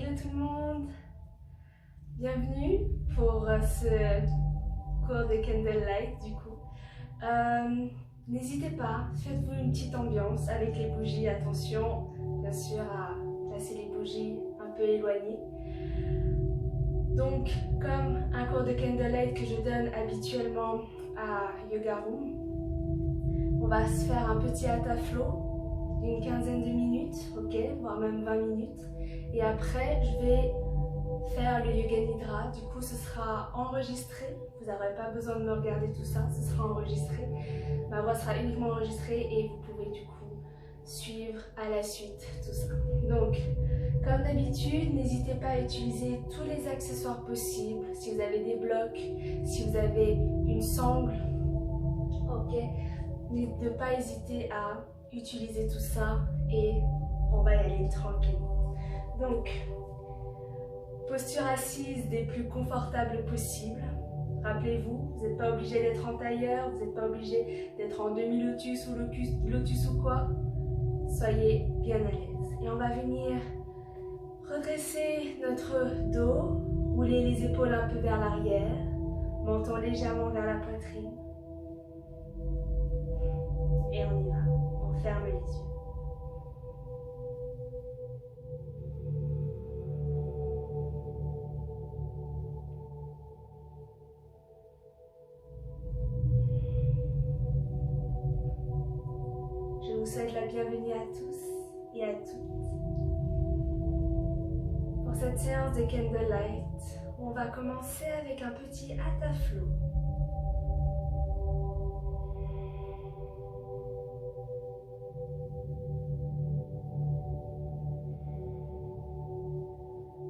Hello tout le monde, bienvenue pour ce cours de Candlelight du coup. N'hésitez pas, faites-vous une petite ambiance avec les bougies, attention bien sûr à placer les bougies un peu éloignées. Donc comme un cours de Candlelight que je donne habituellement à Yoga Room, on va se faire un petit hatha flow d'une quinzaine de minutes, ok, voire même 20 minutes. Et après, je vais faire le Yoga Nidra. Du coup, ce sera enregistré. Vous n'aurez pas besoin de me regarder tout ça, ce sera enregistré. Ma voix sera uniquement enregistrée et vous pouvez du coup suivre à la suite tout ça. Donc, comme d'habitude, n'hésitez pas à utiliser tous les accessoires possibles. Si vous avez des blocs, si vous avez une sangle, ok, ne pas hésiter à utiliser tout ça et on va y aller tranquillement. Donc, posture assise des plus confortables possibles. Rappelez-vous, vous n'êtes pas obligé d'être en tailleur, vous n'êtes pas obligé d'être en demi-lotus ou lotus ou quoi. Soyez bien à l'aise. Et on va venir redresser notre dos, rouler les épaules un peu vers l'arrière, menton légèrement vers la poitrine. Et on y va, on ferme les yeux. Je vous souhaite la bienvenue à tous et à toutes pour cette séance de Candlelight. On va commencer avec un petit hatha flow.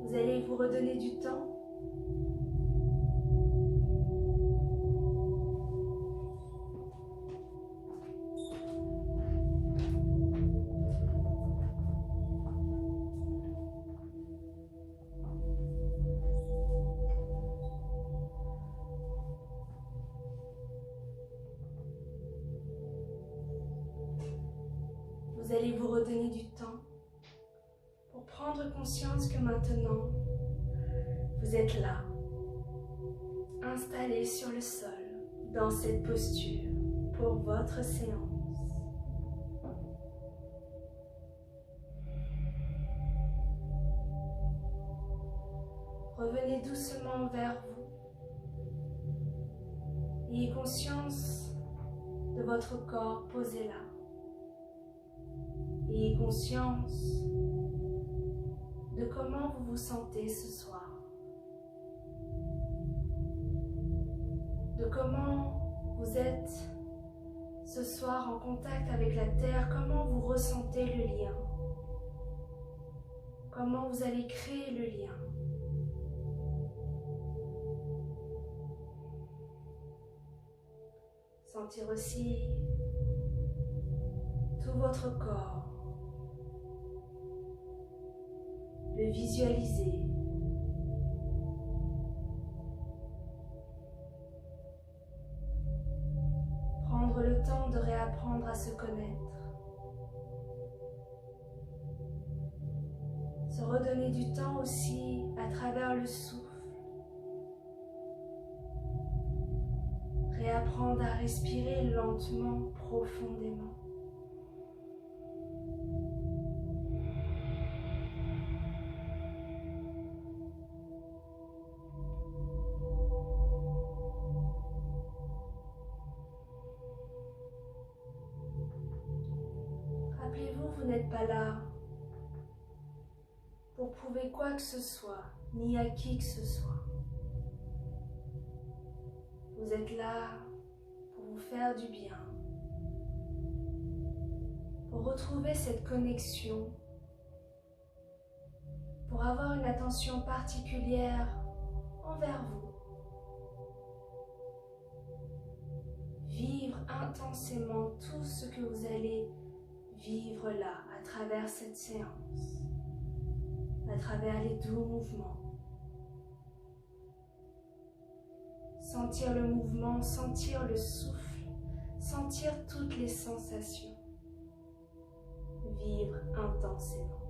Vous allez vous redonner du temps. Vous allez vous redonner du temps pour prendre conscience que maintenant, vous êtes là, installé sur le sol, dans cette posture, pour votre séance. Revenez doucement vers vous. Ayez conscience de votre corps posé là. Ayez conscience de comment vous vous sentez ce soir. De comment vous êtes ce soir en contact avec la terre, comment vous ressentez le lien. Comment vous allez créer le lien. Sentir aussi tout votre corps. Le visualiser. Prendre le temps de réapprendre à se connaître. Se redonner du temps aussi à travers le souffle. Réapprendre à respirer lentement, profondément. Rappelez-vous, vous n'êtes pas là pour prouver quoi que ce soit, ni à qui que ce soit. Vous êtes là pour vous faire du bien, pour retrouver cette connexion, pour avoir une attention particulière envers vous. Vivre intensément tout ce que vous allez vivre là, à travers cette séance, à travers les doux mouvements. Sentir le mouvement, sentir le souffle, sentir toutes les sensations. Vivre intensément.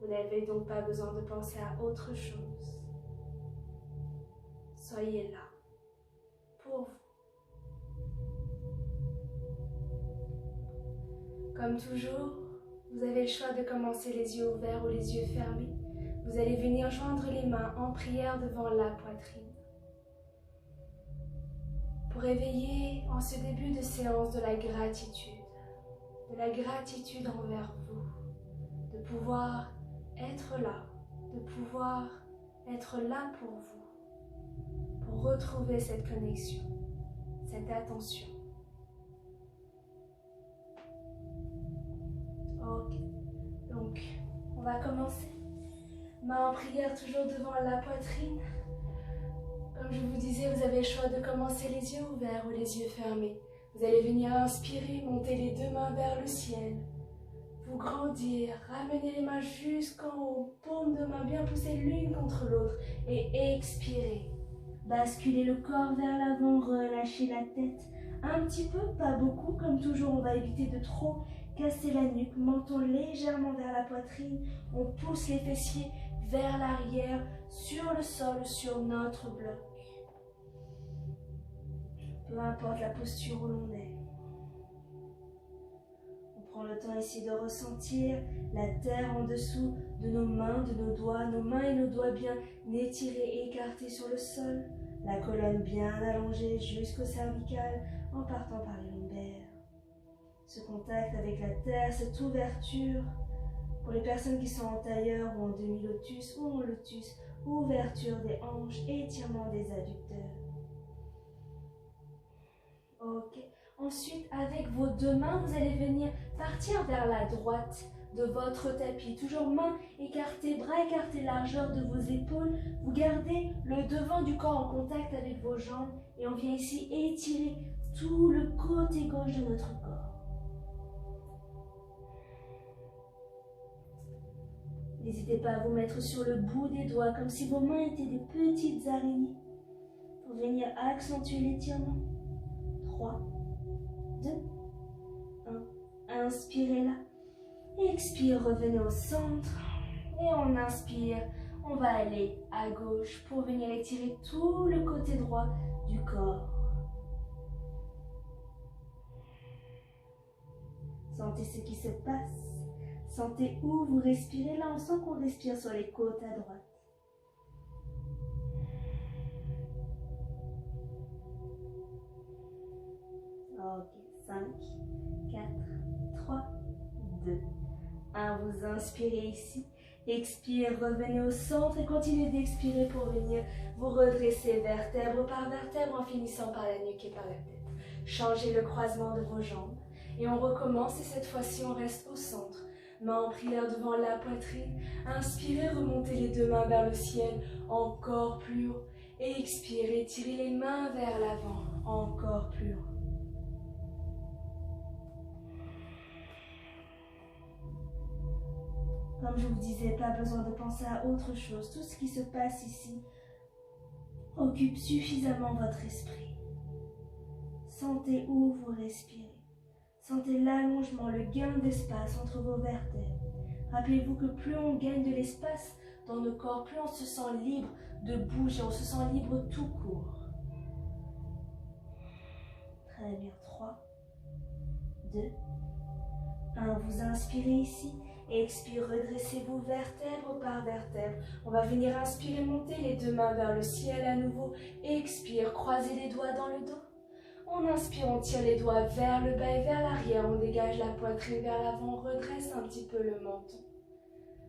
Vous n'avez donc pas besoin de penser à autre chose. Soyez là, pour vous. Comme toujours, vous avez le choix de commencer les yeux ouverts ou les yeux fermés. Vous allez venir joindre les mains en prière devant la poitrine. Pour éveiller en ce début de séance de la gratitude envers vous, de pouvoir être là, de pouvoir être là pour vous, pour retrouver cette connexion, cette attention. Ok, donc on va commencer. Main en prière toujours devant la poitrine. Comme je vous disais, vous avez le choix de commencer les yeux ouverts ou les yeux fermés. Vous allez venir inspirer, monter les deux mains vers le ciel. Vous grandir, ramener les mains jusqu'en haut, paumes de main bien poussées l'une contre l'autre et expirer. Basculer le corps vers l'avant, relâcher la tête un petit peu, pas beaucoup. Comme toujours, on va éviter de trop casser la nuque, menton légèrement vers la poitrine. On pousse les fessiers vers l'arrière, sur le sol, sur notre bloc. Peu importe la posture où l'on est. On prend le temps ici de ressentir la terre en dessous de nos mains, de nos doigts. Nos mains et nos doigts bien étirés et écartés sur le sol. La colonne bien allongée jusqu'au cervical en partant par les lombaires. Ce contact avec la terre, cette ouverture, pour les personnes qui sont en tailleur ou en demi-lotus ou en lotus, ouverture des hanches et étirement des adducteurs. Ok. Ensuite, avec vos deux mains, vous allez venir partir vers la droite de votre tapis. Toujours mains écartées, bras écartés, largeur de vos épaules. Vous gardez le devant du corps en contact avec vos jambes et on vient ici étirer tout le côté gauche de notre corps. N'hésitez pas à vous mettre sur le bout des doigts, comme si vos mains étaient des petites araignées, pour venir accentuer l'étirement. 3, 2, 1. Inspirez là. Expire, revenez au centre. Et on inspire, on va aller à gauche pour venir étirer tout le côté droit du corps. Sentez ce qui se passe. Sentez où vous respirez. Là, on sent qu'on respire sur les côtes à droite. Ok, 5, 4, 3, 2, 1. Vous inspirez ici. Expire, revenez au centre et continuez d'expirer pour venir vous redresser vertèbre par vertèbre en finissant par la nuque et par la tête. Changez le croisement de vos jambes et on recommence et cette fois-ci on reste au centre. Main en prière devant la poitrine. Inspirez, remontez les deux mains vers le ciel, encore plus haut. Et expirez, tirez les mains vers l'avant, encore plus haut. Comme je vous disais, pas besoin de penser à autre chose. Tout ce qui se passe ici occupe suffisamment votre esprit. Sentez où vous respirez. Sentez l'allongement, le gain d'espace entre vos vertèbres. Rappelez-vous que plus on gagne de l'espace dans nos corps, plus on se sent libre de bouger, on se sent libre tout court. Très bien, 3, 2, 1. Vous inspirez ici, expire, redressez-vous vertèbre par vertèbre. On va venir inspirer, monter les deux mains vers le ciel à nouveau. Expire, croisez les doigts dans le dos. On inspire, on tire les doigts vers le bas et vers l'arrière. On dégage la poitrine vers l'avant, on redresse un petit peu le menton.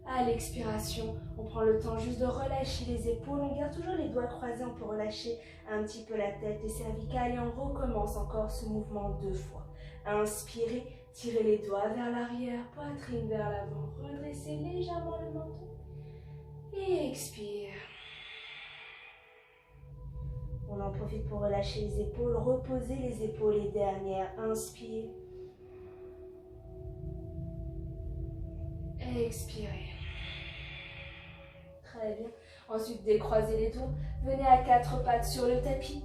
À l'expiration, on prend le temps juste de relâcher les épaules. On garde toujours les doigts croisés, on peut relâcher un petit peu la tête, les cervicales et on recommence encore ce mouvement 2 fois. Inspirez, tirez les doigts vers l'arrière, poitrine vers l'avant. Redressez légèrement le menton. Et expire. On en profite pour relâcher les épaules, reposer les épaules les dernières. Inspire. Expirez. Très bien. Ensuite, décroisez les dos. Venez à 4 pattes sur le tapis.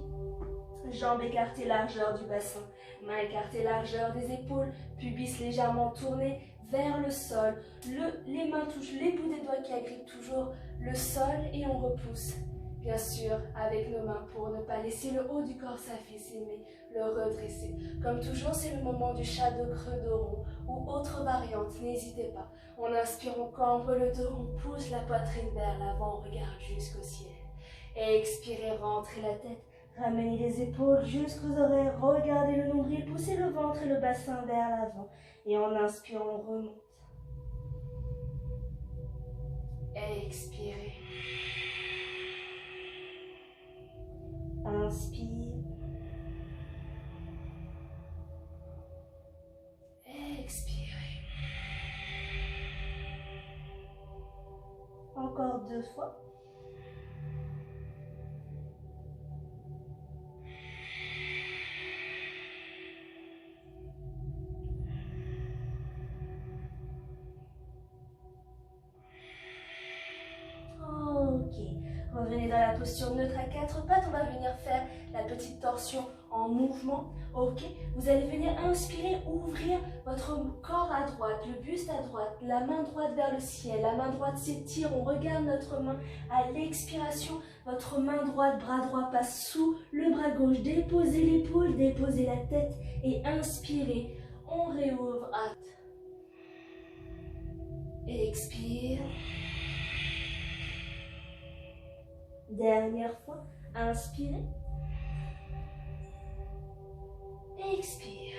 Jambes écartées, largeur du bassin. Mains écartées, largeur des épaules. Pubis légèrement tourné vers le sol. Les mains touchent les bouts des doigts qui agrippent toujours le sol et on repousse. Bien sûr, avec nos mains pour ne pas laisser le haut du corps s'affaisser, mais le redresser. Comme toujours, c'est le moment du chat de creux de rond ou autre variante, n'hésitez pas. On inspire, on cambre le dos, on pousse la poitrine vers l'avant, on regarde jusqu'au ciel. Et expirez, rentrez la tête, ramenez les épaules jusqu'aux oreilles, regardez le nombril, poussez le ventre et le bassin vers l'avant. Et en inspirant, on remonte. Expirez. Inspire. Expirez. Encore 2 fois. Ok. Revenez dans la posture neutre à 4 pattes. On va venir faire la petite torsion en mouvement. Ok. Vous allez venir inspirer, ouvrir votre corps à droite, le buste à droite, la main droite vers le ciel. La main droite s'étire. On regarde notre main à l'expiration. Votre main droite, bras droit passe sous le bras gauche. Déposez l'épaule, déposez la tête et inspirez. On réouvre. Hâte. Expire. Dernière fois, inspirez. Expire.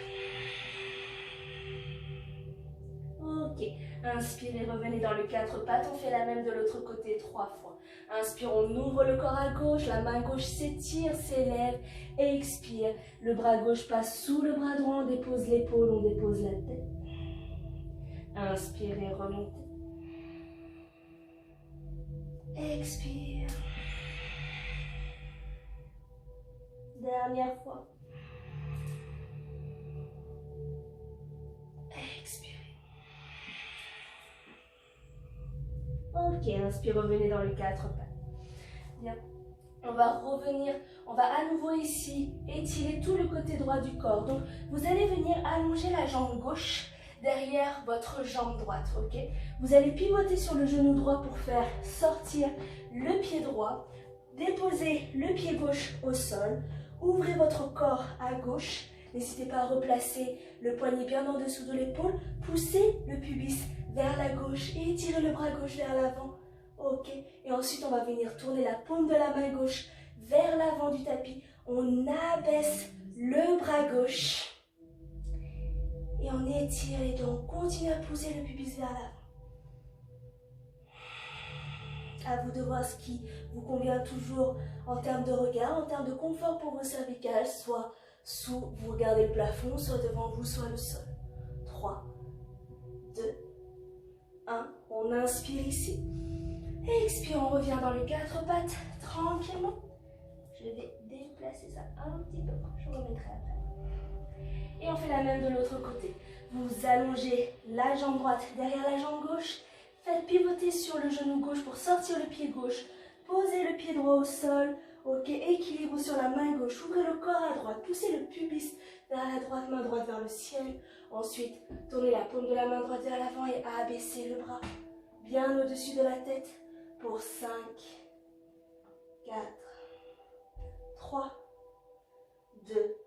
Ok, inspirez, revenez dans le 4 pattes. On fait la même de l'autre côté 3 fois. Inspire, on ouvre le corps à gauche. La main gauche s'étire, s'élève. Expire. Le bras gauche passe sous le bras droit. On dépose l'épaule, on dépose la tête. Inspirez, remontez. Expire. Dernière fois. Expirez. Ok, inspire, revenez dans les 4 pattes. Bien. On va revenir, on va à nouveau ici étirer tout le côté droit du corps. Donc, vous allez venir allonger la jambe gauche derrière votre jambe droite, ok? Vous allez pivoter sur le genou droit pour faire sortir le pied droit. Déposez le pied gauche au sol. Ouvrez votre corps à gauche. N'hésitez pas à replacer le poignet bien en dessous de l'épaule. Poussez le pubis vers la gauche et étirez le bras gauche vers l'avant. Ok. Et ensuite, on va venir tourner la paume de la main gauche vers l'avant du tapis. On abaisse le bras gauche. Et on étire les dos. On continue à pousser le pubis vers l'avant. À vous de voir ce qui vous convient toujours en termes de regard, en termes de confort pour vos cervicales, soit sous, vous regardez le plafond, soit devant vous, soit le sol. 3, 2, 1. On inspire ici. Expire, on revient dans les 4 pattes, tranquillement. Je vais déplacer ça un petit peu, je remettrai après. Et on fait la même de l'autre côté. Vous allongez la jambe droite derrière la jambe gauche. Faites pivoter sur le genou gauche pour sortir le pied gauche. Posez le pied droit au sol. Ok, équilibre sur la main gauche. Ouvrez le corps à droite. Poussez le pubis vers la droite, main droite vers le ciel. Ensuite, tournez la paume de la main droite vers l'avant et abaissez le bras bien au-dessus de la tête pour 5, 4, 3, 2,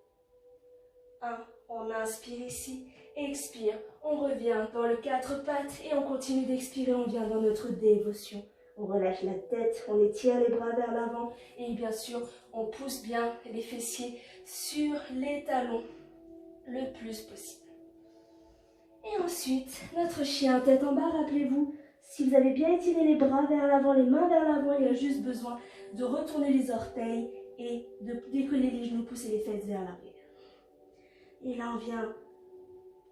1. On inspire ici. Expire, on revient dans le 4 pattes et on continue d'expirer, on vient dans notre dévotion. On relâche la tête, on étire les bras vers l'avant et bien sûr, on pousse bien les fessiers sur les talons le plus possible. Et ensuite, notre chien tête en bas, rappelez-vous, si vous avez bien étiré les bras vers l'avant, les mains vers l'avant, il y a juste besoin de retourner les orteils et de décoller les genoux, pousser les fesses vers l'arrière. Et là, on vient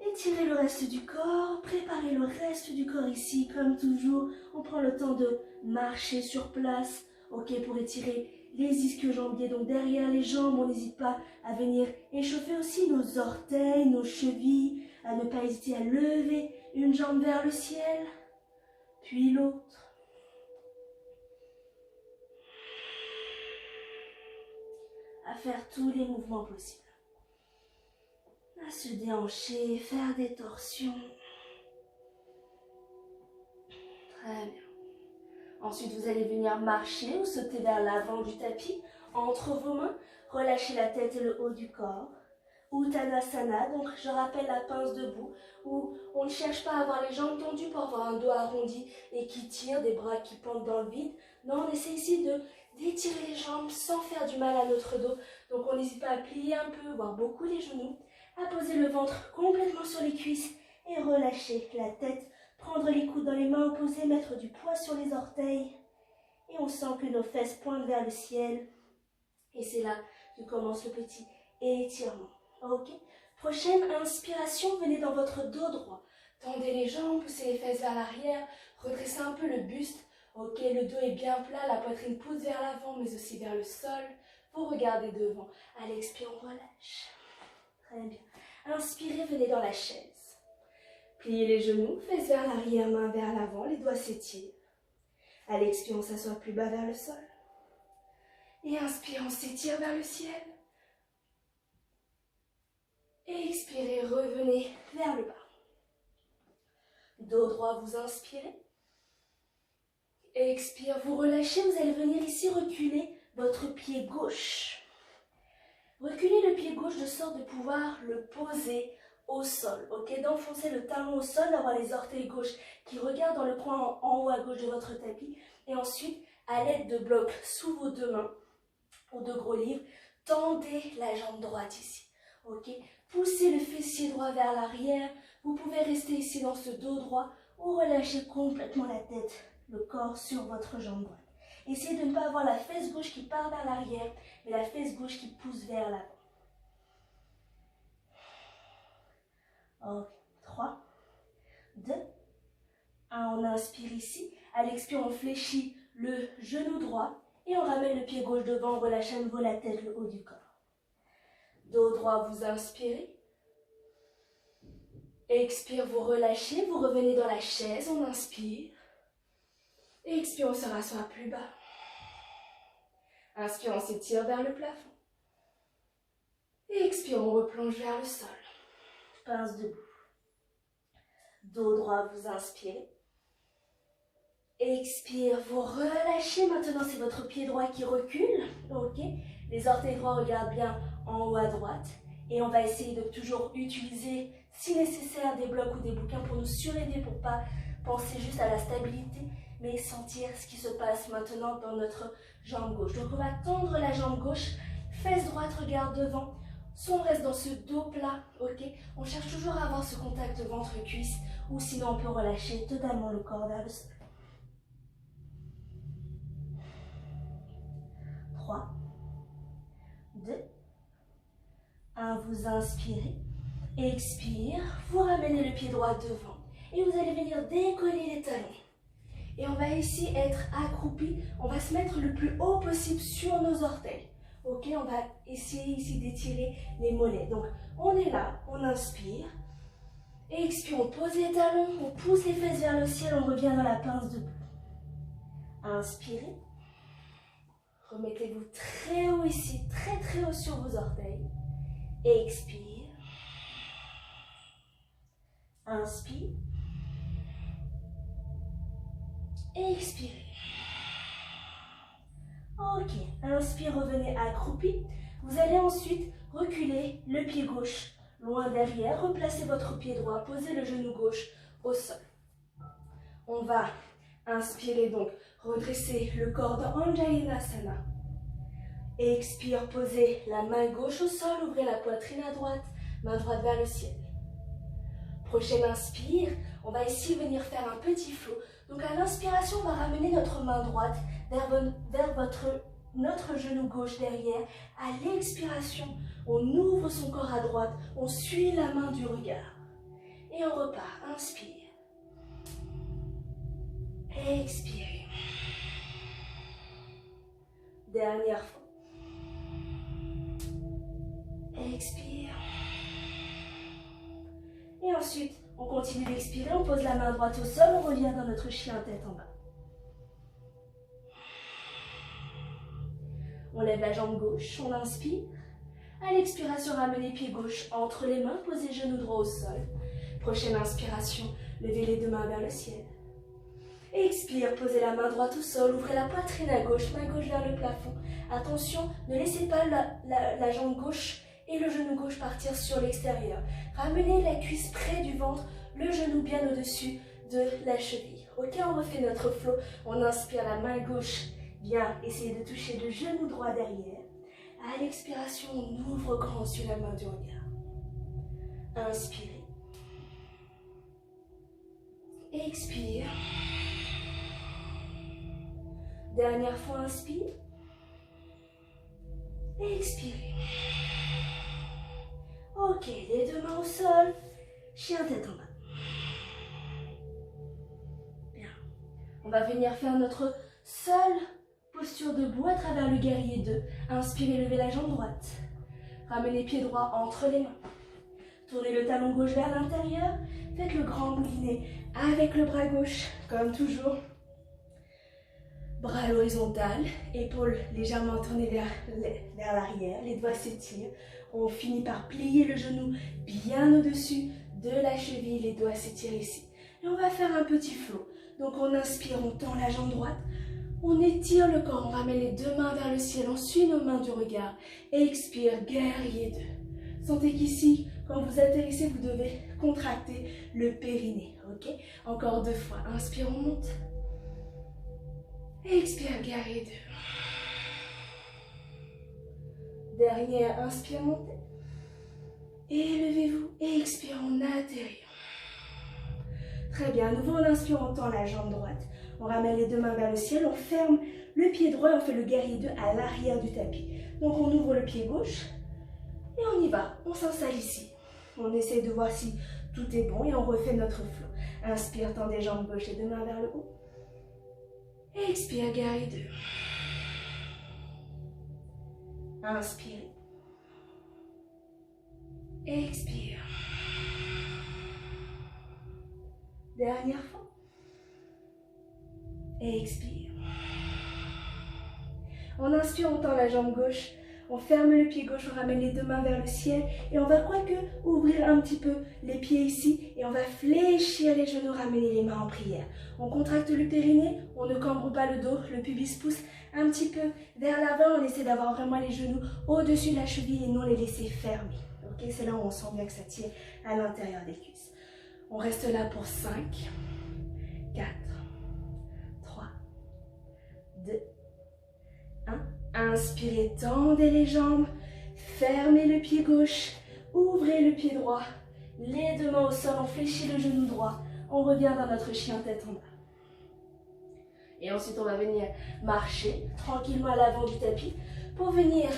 étirer le reste du corps, préparez le reste du corps ici, comme toujours. On prend le temps de marcher sur place, ok, pour étirer les ischio-jambiers, donc derrière les jambes. On n'hésite pas à venir échauffer aussi nos orteils, nos chevilles, à ne pas hésiter à lever une jambe vers le ciel, puis l'autre. À faire tous les mouvements possibles. À se déhancher, faire des torsions. Très bien. Ensuite, vous allez venir marcher ou sauter vers l'avant du tapis, entre vos mains, relâchez la tête et le haut du corps. Uttanasana, donc je rappelle la pince debout, où on ne cherche pas à avoir les jambes tendues pour avoir un dos arrondi et qui tire, des bras qui pendent dans le vide. Non, on essaie ici d'étirer les jambes sans faire du mal à notre dos. Donc on n'hésite pas à plier un peu, voire beaucoup les genoux, à poser le ventre complètement sur les cuisses et relâcher la tête, prendre les coudes dans les mains opposées, mettre du poids sur les orteils. Et on sent que nos fesses pointent vers le ciel. Et c'est là que commence le petit étirement. Ok. Prochaine inspiration, venez dans votre dos droit. Tendez les jambes, poussez les fesses vers l'arrière, redressez un peu le buste. Ok, le dos est bien plat, la poitrine pousse vers l'avant, mais aussi vers le sol. Vous regardez devant. À l'expire, on relâche. Très bien. Inspirez, venez dans la chaise. Pliez les genoux, fesses vers l'arrière, main vers l'avant, les doigts s'étirent. À l'expire, on s'assoit plus bas vers le sol. Et inspire, on s'étire vers le ciel. Et expirez, revenez vers le bas. Dos droit, vous inspirez. Expire, vous relâchez, vous allez venir ici reculer votre pied gauche. Reculez le pied gauche de sorte de pouvoir le poser au sol. Ok, d'enfoncer le talon au sol, d'avoir les orteils gauches qui regardent dans le coin en haut à gauche de votre tapis. Et ensuite, à l'aide de blocs sous vos deux mains ou de gros livres, tendez la jambe droite ici. Ok, poussez le fessier droit vers l'arrière. Vous pouvez rester ici dans ce dos droit ou relâcher complètement la tête, le corps sur votre jambe droite. Essayez de ne pas avoir la fesse gauche qui part vers l'arrière, mais la fesse gauche qui pousse vers l'avant. Ok, 3, 2, 1. On inspire ici. À l'expire, on fléchit le genou droit et on ramène le pied gauche devant. On relâche à nouveau la tête, le haut du corps. Dos droit, vous inspirez. Expire, vous relâchez, vous revenez dans la chaise, on inspire. Expire, on se rassoit plus bas. Inspire, on s'étire vers le plafond. Expire, on replonge vers le sol. Pince debout. Dos droit, vous inspirez. Expire, vous relâchez. Maintenant, c'est votre pied droit qui recule. Ok. Les orteils droits regardent bien en haut à droite. Et on va essayer de toujours utiliser, si nécessaire, des blocs ou des bouquins pour nous suraider, pour ne pas penser juste à la stabilité, mais sentir ce qui se passe maintenant dans notre jambe gauche. Donc on va tendre la jambe gauche, fesse droite regarde devant, on reste dans ce dos plat, ok. On cherche toujours à avoir ce contact ventre-cuisse, ou sinon on peut relâcher totalement le corps vers le sol. 3, 2, 1, vous inspirez, expire, vous ramenez le pied droit devant et vous allez venir décoller les talons. Et on va ici être accroupi, on va se mettre le plus haut possible sur nos orteils. Ok, on va essayer ici d'étirer les mollets. Donc on est là, on inspire, expire, on pose les talons, on pousse les fesses vers le ciel, on revient dans la pince debout. Inspirez, remettez-vous très haut ici, très très haut sur vos orteils. Expire, inspire, expirez. Ok, inspire, revenez accroupi. Vous allez ensuite reculer le pied gauche loin derrière, replacez votre pied droit, posez le genou gauche au sol. On va inspirer donc, redresser le corps dans Anjayanasana. Expire, posez la main gauche au sol, ouvrez la poitrine à droite, main droite vers le ciel. Prochaine inspire, on va ici venir faire un petit flot. Donc à l'inspiration, on va ramener notre main droite vers notre genou gauche derrière. À l'expiration, on ouvre son corps à droite, on suit la main du regard. Et on repart, inspire. Expire. Dernière fois. Expire. Et ensuite, on continue d'expirer, on pose la main droite au sol, on revient dans notre chien tête en bas. On lève la jambe gauche, on inspire. À l'expiration, ramenez pied gauche entre les mains, posez genou droit au sol. Prochaine inspiration, levez les deux mains vers le ciel. Expire, posez la main droite au sol, ouvrez la poitrine à gauche, main gauche vers le plafond. Attention, ne laissez pas la jambe gauche et le genou gauche partir sur l'extérieur. Ramenez la cuisse près du ventre, le genou bien au-dessus de la cheville. Ok, on refait notre flow. On inspire, la main gauche vient essayer de toucher le genou droit derrière. À l'expiration, on ouvre grand sur la main du regard. Inspirez. Expire. Dernière fois, inspire. Expirez. Ok, les deux mains au sol. Chien tête en bas. Bien. On va venir faire notre seule posture debout à travers le guerrier 2. Inspirez, levez la jambe droite. Ramenez pied droit entre les mains. Tournez le talon gauche vers l'intérieur. Faites le grand moulinet avec le bras gauche, comme toujours. Bras à l'horizontale, épaules légèrement tournées vers l'arrière, les doigts s'étirent. On finit par plier le genou bien au-dessus de la cheville, les doigts s'étirent ici. Et on va faire un petit flow. Donc on inspire, on tend la jambe droite, on étire le corps, on ramène les deux mains vers le ciel, on suit nos mains du regard. Expire, guerrier 2. Sentez qu'ici, quand vous atterrissez, vous devez contracter le périnée. Ok? Encore 2 fois. Inspire, on monte. Expire, guerrier 2. Dernière, inspire, montez. Élevez-vous. Expire, on atterrit. Très bien. À nouveau, on inspire, on tend la jambe droite. On ramène les deux mains vers le ciel. On ferme le pied droit et on fait le guerrier 2 à l'arrière du tapis. Donc, on ouvre le pied gauche. Et on y va. On s'installe ici. On essaie de voir si tout est bon et on refait notre flow. Inspire, tendez jambes gauche et deux mains vers le haut. Expire, guerrier 2. Inspire. Expire. Dernière fois. Expire. On inspire, on tend la jambe gauche. On ferme le pied gauche, on ramène les deux mains vers le ciel et on va quoique ouvrir un petit peu les pieds ici et on va fléchir les genoux, ramener les mains en prière. On contracte le périnée, on ne cambre pas le dos, le pubis pousse un petit peu vers l'avant, on essaie d'avoir vraiment les genoux au-dessus de la cheville et non les laisser fermer. Ok, c'est là où on sent bien que ça tire à l'intérieur des cuisses. On reste là pour 5, 4, 3, 2, 1. Inspirez, tendez les jambes, fermez le pied gauche, ouvrez le pied droit, les deux mains au sol, on fléchit le genou droit, on revient dans notre chien tête en bas. Et ensuite on va venir marcher tranquillement à l'avant du tapis pour venir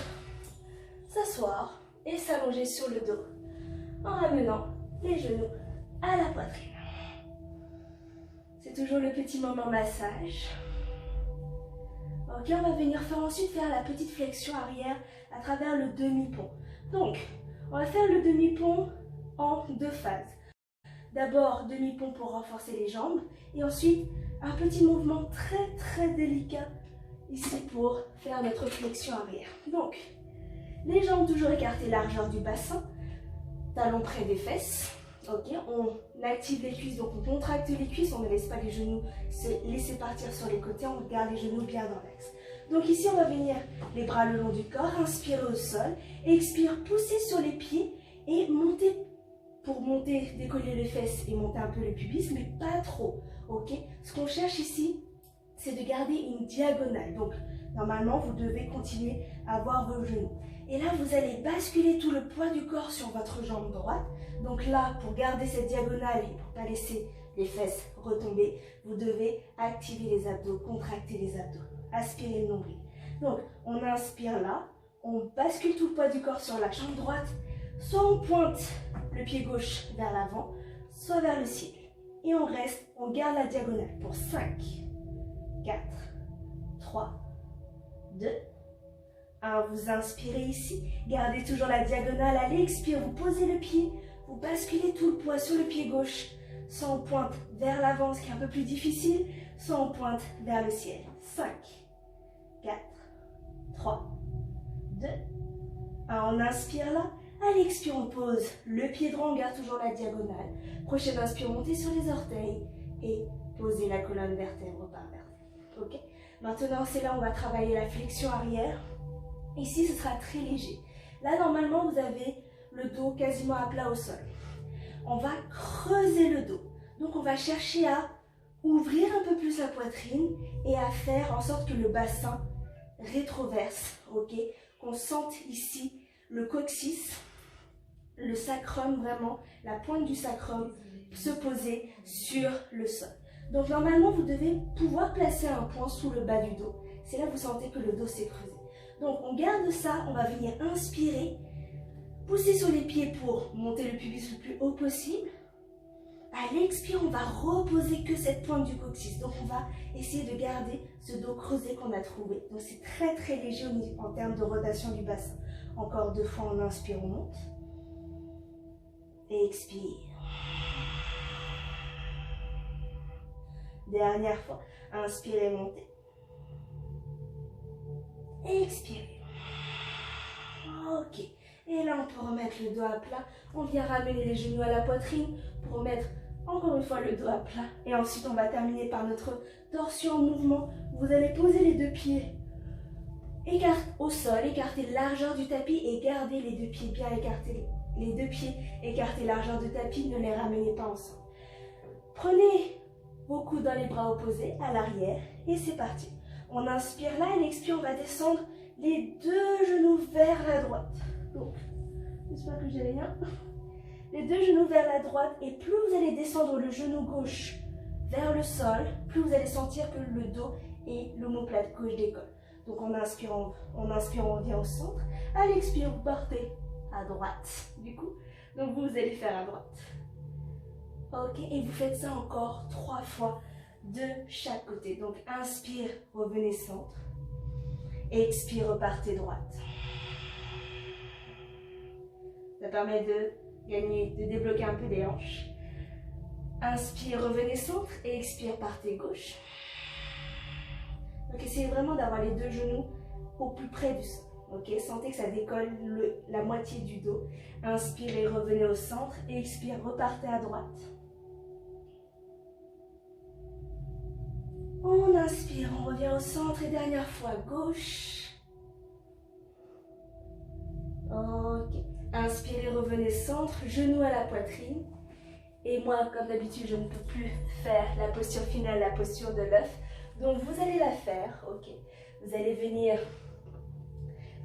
s'asseoir et s'allonger sur le dos en ramenant les genoux à la poitrine. C'est toujours le petit moment massage. Ok, on va venir ensuite faire la petite flexion arrière à travers le demi-pont. Donc, on va faire le demi-pont en 2 phases. D'abord, demi-pont pour renforcer les jambes. Et ensuite, un petit mouvement très délicat ici pour faire notre flexion arrière. Donc, les jambes toujours écartées, largeur du bassin. Talons près des fesses. Ok, on active les cuisses, donc on contracte les cuisses, on ne laisse pas les genoux se laisser partir sur les côtés, on garde les genoux bien dans l'axe. Donc ici, on va venir les bras le long du corps, inspire au sol, expire, pousser sur les pieds et monter, pour monter, décoller les fesses et monter un peu le pubis, mais pas trop. Ok, ce qu'on cherche ici, c'est de garder une diagonale. Donc, normalement, vous devez continuer à voir vos genoux. Et là, vous allez basculer tout le poids du corps sur votre jambe droite. Donc là, pour garder cette diagonale et pour ne pas laisser les fesses retomber, vous devez activer les abdos, contracter les abdos, aspirer le nombril. Donc, on inspire là, on bascule tout le poids du corps sur la jambe droite, soit on pointe le pied gauche vers l'avant, soit vers le ciel. Et on reste, on garde la diagonale pour 5, 4, 3, 2, 1. Vous inspirez ici, gardez toujours la diagonale, allez, expire, vous posez le pied, vous basculez tout le poids sur le pied gauche, soit on pointe vers l'avant, ce qui est un peu plus difficile, soit on pointe vers le ciel. 5, 4, 3, 2, 1. On inspire là, à l'expire, on pose le pied droit, on garde toujours la diagonale. Prochaine inspire, montez sur les orteils, et poser la colonne vertèbre par vertèbre. Ok? Maintenant, c'est là où on va travailler la flexion arrière. Ici, ce sera très léger. Là, normalement, vous avez le dos quasiment à plat au sol. On va creuser le dos. Donc, on va chercher à ouvrir un peu plus la poitrine et à faire en sorte que le bassin rétroverse. Ok? Qu'on sente ici le coccyx, le sacrum, vraiment, la pointe du sacrum se poser sur le sol. Donc normalement, vous devez pouvoir placer un point sous le bas du dos. C'est là que vous sentez que le dos s'est creusé. Donc on garde ça, on va venir inspirer, pousser sur les pieds pour monter le pubis le plus haut possible. À l'expire, on va reposer que cette pointe du coccyx. Donc on va essayer de garder ce dos creusé qu'on a trouvé. Donc c'est très très léger en termes de rotation du bassin. Encore 2 fois, on inspire, on monte. Et expire. Dernière fois, inspirez, montez. Expirez. Ok. Et là, on peut remettre le dos à plat. On vient ramener les genoux à la poitrine pour remettre encore une fois le dos à plat. Et ensuite, on va terminer par notre torsion en mouvement. Vous allez poser les 2 pieds au sol, écarter largeur du tapis et garder les 2 pieds bien écartés. Les 2 pieds écartés largeur du tapis, ne les ramenez pas ensemble. Prenez vos coudes dans les bras opposés à l'arrière et c'est parti. On inspire là, à l'expire, on va descendre les 2 genoux vers la droite. Donc, j'espère que j'ai rien. Les 2 genoux vers la droite et plus vous allez descendre le genou gauche vers le sol, plus vous allez sentir que le dos et l'omoplate gauche décolle. Donc on inspire, on vient au centre. À l'expire, vous partez à droite. Du coup, donc vous allez faire à droite. Ok, et vous faites ça encore 3 fois de chaque côté. Donc inspire, revenez centre. Expire, repartez droite. Ça permet de débloquer un peu les hanches. Inspire, revenez centre et expire, partez gauche. Donc essayez vraiment d'avoir les 2 genoux au plus près du sol. Ok, sentez que ça décolle la moitié du dos. Inspirez, revenez au centre et expire, repartez à droite. On inspire, on revient au centre et dernière fois gauche. Ok, inspirez, revenez centre, genou à la poitrine. Et moi, comme d'habitude, je ne peux plus faire la posture finale, la posture de l'œuf. Donc vous allez la faire, ok. Vous allez venir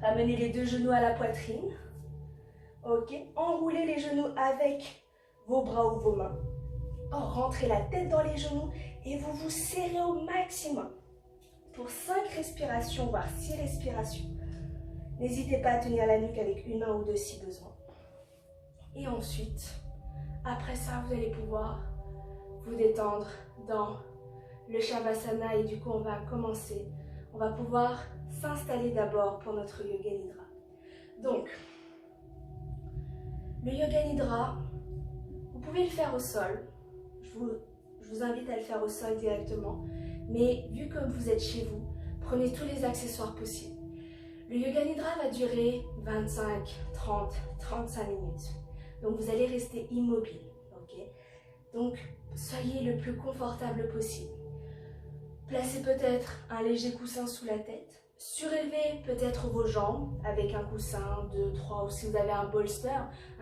ramener les 2 genoux à la poitrine. Ok, enroulez les genoux avec vos bras ou vos mains. Rentrez la tête dans les genoux et vous vous serrez au maximum. Pour 5 respirations, voire 6 respirations. N'hésitez pas à tenir la nuque avec une main ou 2 si besoin. Et ensuite, après ça, vous allez pouvoir vous détendre dans le Shavasana et du coup, on va commencer. On va pouvoir s'installer d'abord pour notre Yoga Nidra. Donc, le Yoga Nidra, vous pouvez le faire au sol. Je vous invite à le faire au sol directement. Mais vu que vous êtes chez vous, prenez tous les accessoires possibles. Le Yoga Nidra va durer 25, 30, 35 minutes. Donc, vous allez rester immobile. Okay? Donc, soyez le plus confortable possible. Placez peut-être un léger coussin sous la tête. Surélevez peut-être vos jambes avec un coussin, 2, 3, ou si vous avez un bolster,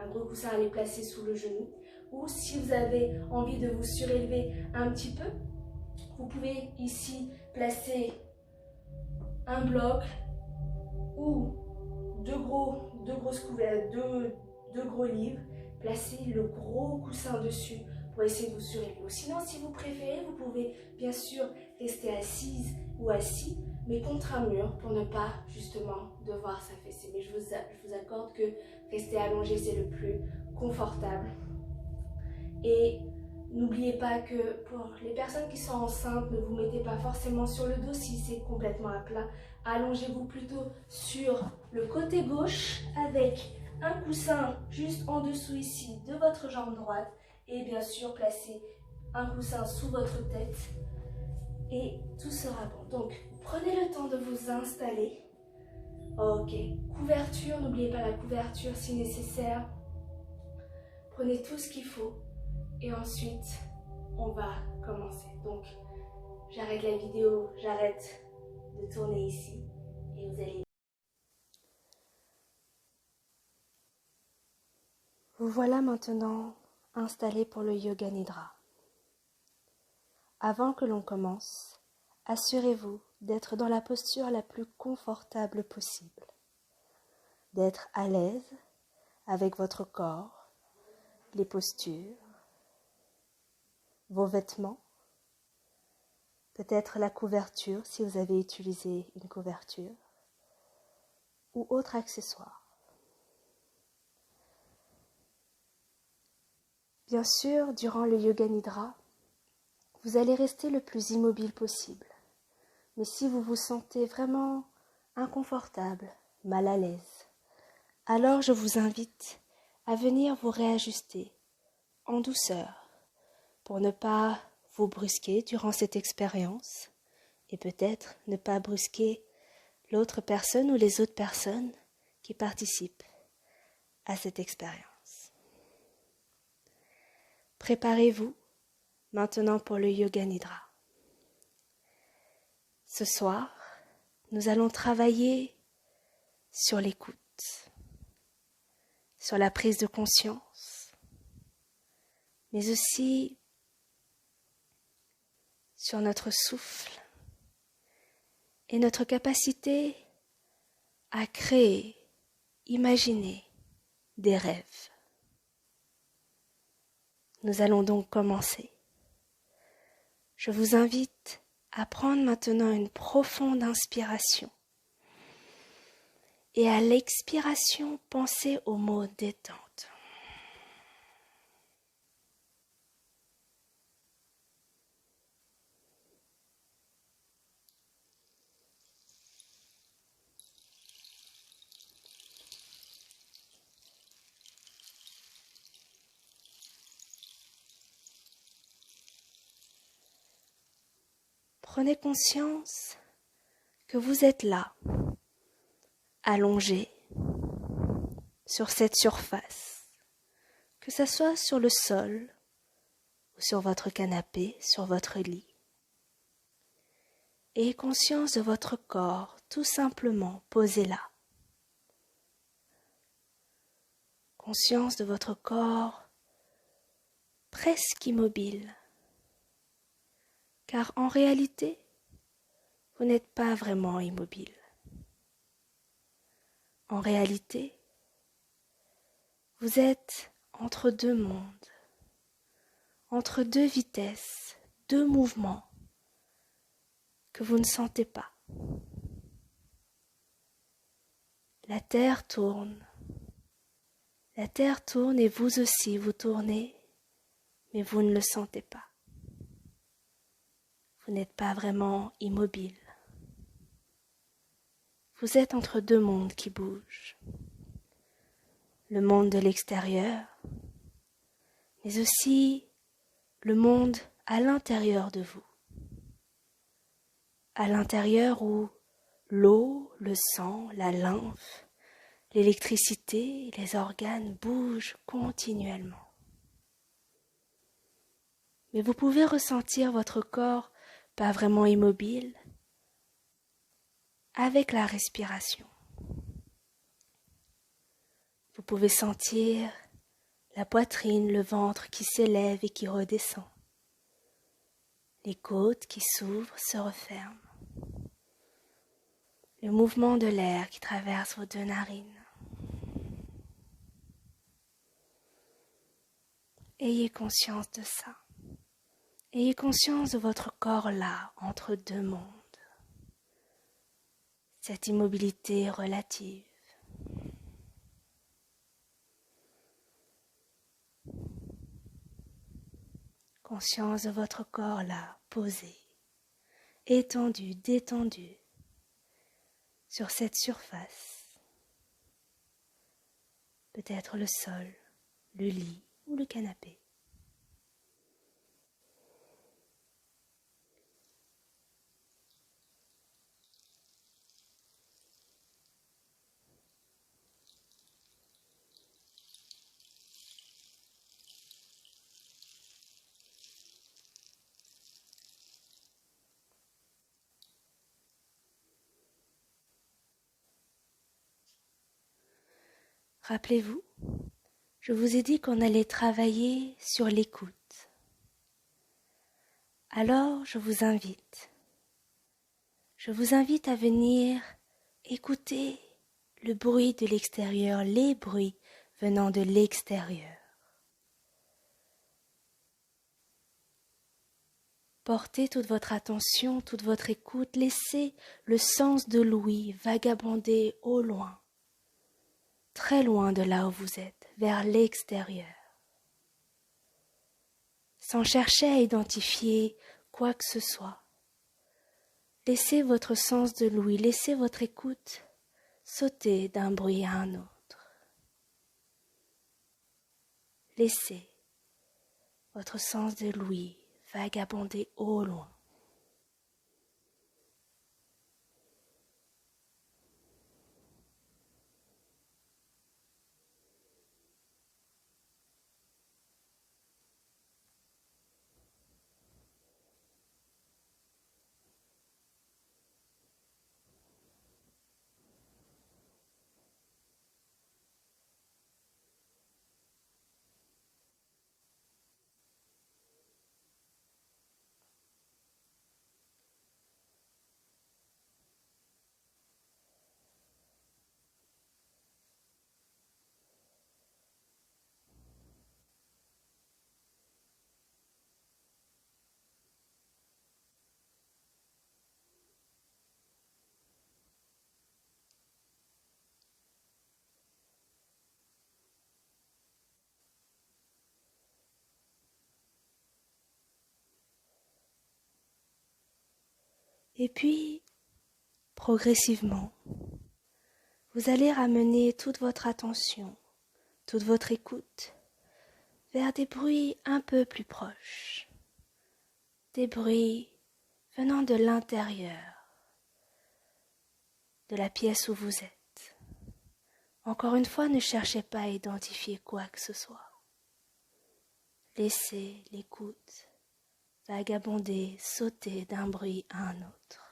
un gros coussin à les placer sous le genou. Ou si vous avez envie de vous surélever un petit peu, vous pouvez ici placer un bloc ou deux gros livres. Placez le gros coussin dessus pour essayer de vous surélever. Sinon, si vous préférez, vous pouvez bien sûr rester assise ou assis, mais contre un mur pour ne pas justement devoir s'affaisser. Mais je vous accorde que rester allongé, c'est le plus confortable. Et n'oubliez pas que pour les personnes qui sont enceintes, ne vous mettez pas forcément sur le dos si c'est complètement à plat. Allongez-vous plutôt sur le côté gauche avec un coussin juste en dessous ici de votre jambe droite. Et bien sûr, placez un coussin sous votre tête et tout sera bon. Donc, prenez le temps de vous installer. Ok, couverture, n'oubliez pas la couverture si nécessaire. Prenez tout ce qu'il faut et ensuite, on va commencer. Donc, j'arrête la vidéo, j'arrête de tourner ici et vous allez... Vous voilà maintenant installé pour le Yoga Nidra. Avant que l'on commence, assurez-vous d'être dans la posture la plus confortable possible, d'être à l'aise avec votre corps, les postures, vos vêtements, peut-être la couverture si vous avez utilisé une couverture, ou autre accessoire. Bien sûr, durant le Yoga Nidra, vous allez rester le plus immobile possible. Mais si vous vous sentez vraiment inconfortable, mal à l'aise, alors je vous invite à venir vous réajuster en douceur pour ne pas vous brusquer durant cette expérience et peut-être ne pas brusquer l'autre personne ou les autres personnes qui participent à cette expérience. Préparez-vous maintenant pour le Yoga Nidra. Ce soir, nous allons travailler sur l'écoute, sur la prise de conscience, mais aussi sur notre souffle et notre capacité à créer, imaginer des rêves. Nous allons donc commencer. Je vous invite à prendre maintenant une profonde inspiration et à l'expiration, pensez au mot détente. Prenez conscience que vous êtes là, allongé sur cette surface, que ce soit sur le sol ou sur votre canapé, sur votre lit. Ayez conscience de votre corps tout simplement posé là. Conscience de votre corps presque immobile, car en réalité, vous n'êtes pas vraiment immobile. En réalité, vous êtes entre deux mondes, entre deux vitesses, deux mouvements que vous ne sentez pas. La Terre tourne et vous aussi vous tournez, mais vous ne le sentez pas. Vous n'êtes pas vraiment immobile. Vous êtes entre deux mondes qui bougent. Le monde de l'extérieur, mais aussi le monde à l'intérieur de vous. À l'intérieur où l'eau, le sang, la lymphe, l'électricité, les organes bougent continuellement. Mais vous pouvez ressentir votre corps pas vraiment immobile avec la respiration. Vous pouvez sentir la poitrine, le ventre qui s'élève et qui redescend. Les côtes qui s'ouvrent, se referment. Le mouvement de l'air qui traverse vos deux narines. Ayez conscience de ça. Ayez conscience de votre corps là, entre deux mondes. Cette immobilité relative. Conscience de votre corps là, posé, étendu, détendu, sur cette surface. Peut-être le sol, le lit ou le canapé. Rappelez-vous, je vous ai dit qu'on allait travailler sur l'écoute. Alors, je vous invite à venir écouter le bruit de l'extérieur, les bruits venant de l'extérieur. Portez toute votre attention, toute votre écoute, laissez le sens de l'ouïe vagabonder au loin, très loin de là où vous êtes, vers l'extérieur. Sans chercher à identifier quoi que ce soit. Laissez votre sens de l'ouïe, laissez votre écoute sauter d'un bruit à un autre. Laissez votre sens de l'ouïe vagabonder au loin. Et puis, progressivement, vous allez ramener toute votre attention, toute votre écoute vers des bruits un peu plus proches, des bruits venant de l'intérieur, de la pièce où vous êtes. Encore une fois, ne cherchez pas à identifier quoi que ce soit. Laissez l'écoute vagabonder, sauter d'un bruit à un autre.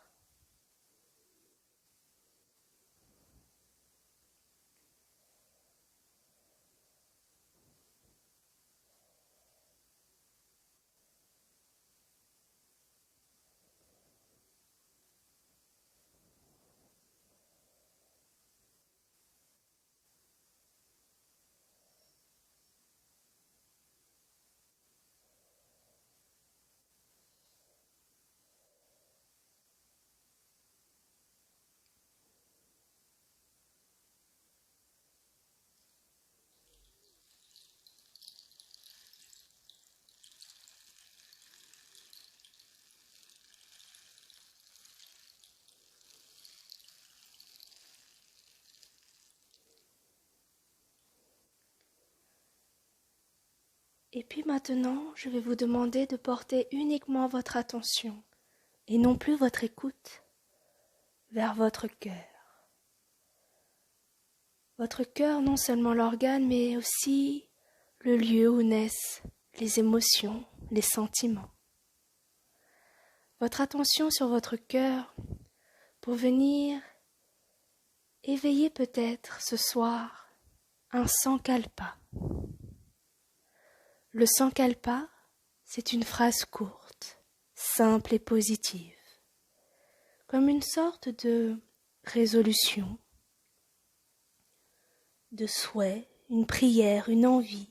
Et puis maintenant, je vais vous demander de porter uniquement votre attention, et non plus votre écoute, vers votre cœur. Votre cœur, non seulement l'organe, mais aussi le lieu où naissent les émotions, les sentiments. Votre attention sur votre cœur pour venir éveiller peut-être ce soir un sankalpa. Le sankalpa, c'est une phrase courte, simple et positive, comme une sorte de résolution, de souhait, une prière, une envie,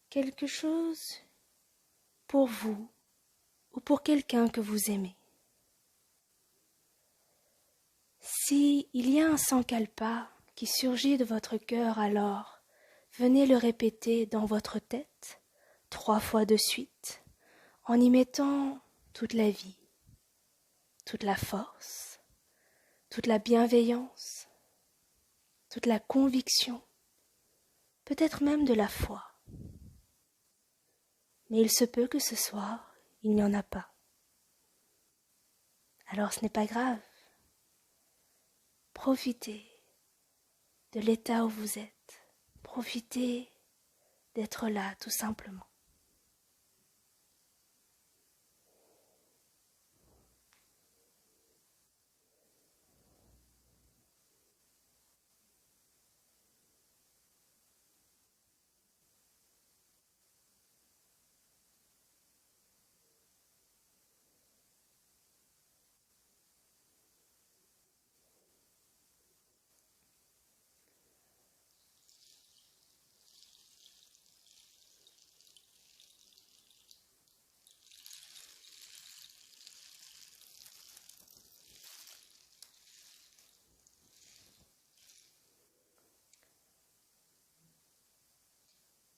quelque chose pour vous ou pour quelqu'un que vous aimez. Si il y a un sankalpa qui surgit de votre cœur, alors venez le répéter dans votre tête 3 fois de suite, en y mettant toute la vie, toute la force, toute la bienveillance, toute la conviction, peut-être même de la foi. Mais il se peut que ce soir, il n'y en a pas. Alors ce n'est pas grave. Profitez de l'état où vous êtes. Profitez d'être là, tout simplement.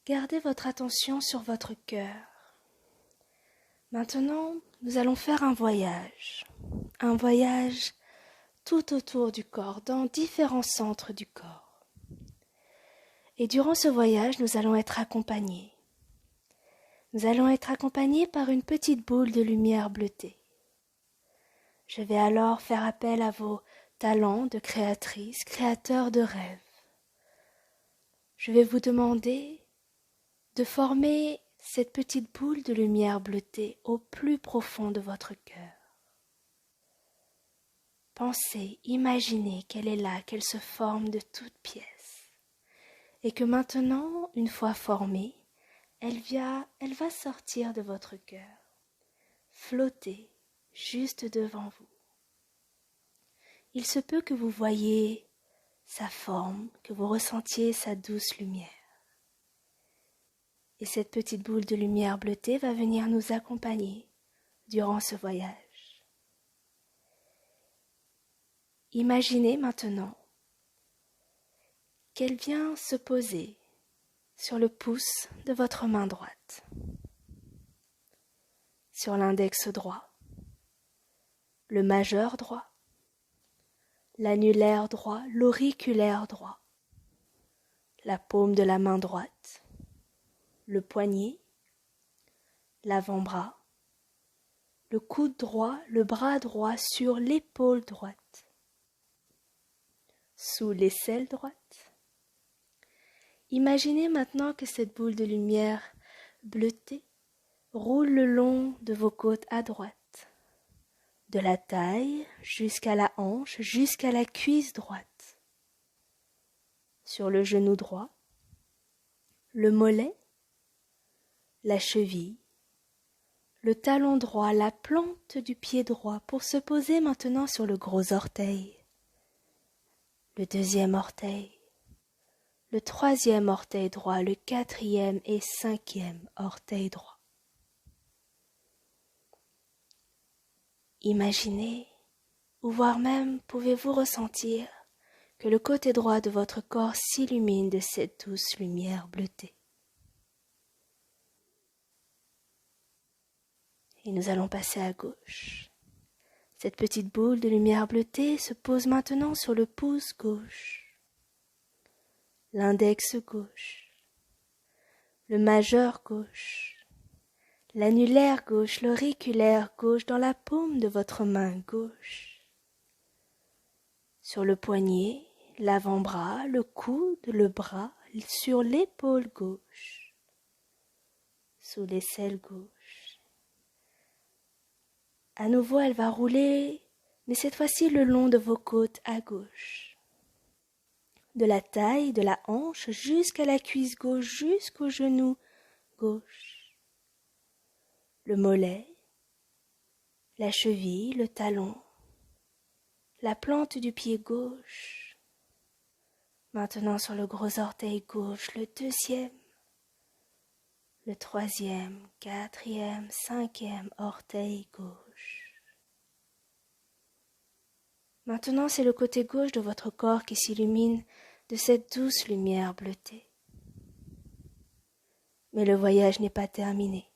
gardez votre attention sur votre cœur. Maintenant, nous allons faire un voyage tout autour du corps, dans différents centres du corps. Et durant ce voyage, nous allons être accompagnés. Nous allons être accompagnés par une petite boule de lumière bleutée. Je vais alors faire appel à vos talents de créatrice, créateur de rêves. Je vais vous demander de former cette petite boule de lumière bleutée au plus profond de votre cœur. Pensez, imaginez qu'elle est là, qu'elle se forme de toutes pièces. Et que maintenant, une fois formée, elle va sortir de votre cœur, flotter juste devant vous. Il se peut que vous voyiez sa forme, que vous ressentiez sa douce lumière. Et cette petite boule de lumière bleutée va venir nous accompagner durant ce voyage. Imaginez maintenant qu'elle vient se poser sur le pouce de votre main droite, sur l'index droit, le majeur droit, l'annulaire droit, l'auriculaire droit, la paume de la main droite, le poignet, l'avant-bras, le coude droit, le bras droit sur l'épaule droite, sous l'aisselle droite. Imaginez maintenant que cette boule de lumière bleutée roule le long de vos côtes à droite, de la taille jusqu'à la hanche, jusqu'à la cuisse droite, sur le genou droit, le mollet, la cheville, le talon droit, la plante du pied droit pour se poser maintenant sur le gros orteil, le deuxième orteil, le troisième orteil droit, le quatrième et cinquième orteil droit. Imaginez, ou voire même pouvez-vous ressentir que le côté droit de votre corps s'illumine de cette douce lumière bleutée. Et nous allons passer à gauche. Cette petite boule de lumière bleutée se pose maintenant sur le pouce gauche, l'index gauche, le majeur gauche, l'annulaire gauche, l'auriculaire gauche dans la paume de votre main gauche, sur le poignet, l'avant-bras, le coude, le bras, sur l'épaule gauche, sous l'aisselle gauche. À nouveau, elle va rouler, mais cette fois-ci le long de vos côtes à gauche. De la taille, de la hanche, jusqu'à la cuisse gauche, jusqu'au genou gauche. Le mollet, la cheville, le talon, la plante du pied gauche. Maintenant sur le gros orteil gauche, le deuxième, le troisième, quatrième, cinquième orteil gauche. Maintenant, c'est le côté gauche de votre corps qui s'illumine de cette douce lumière bleutée. Mais le voyage n'est pas terminé.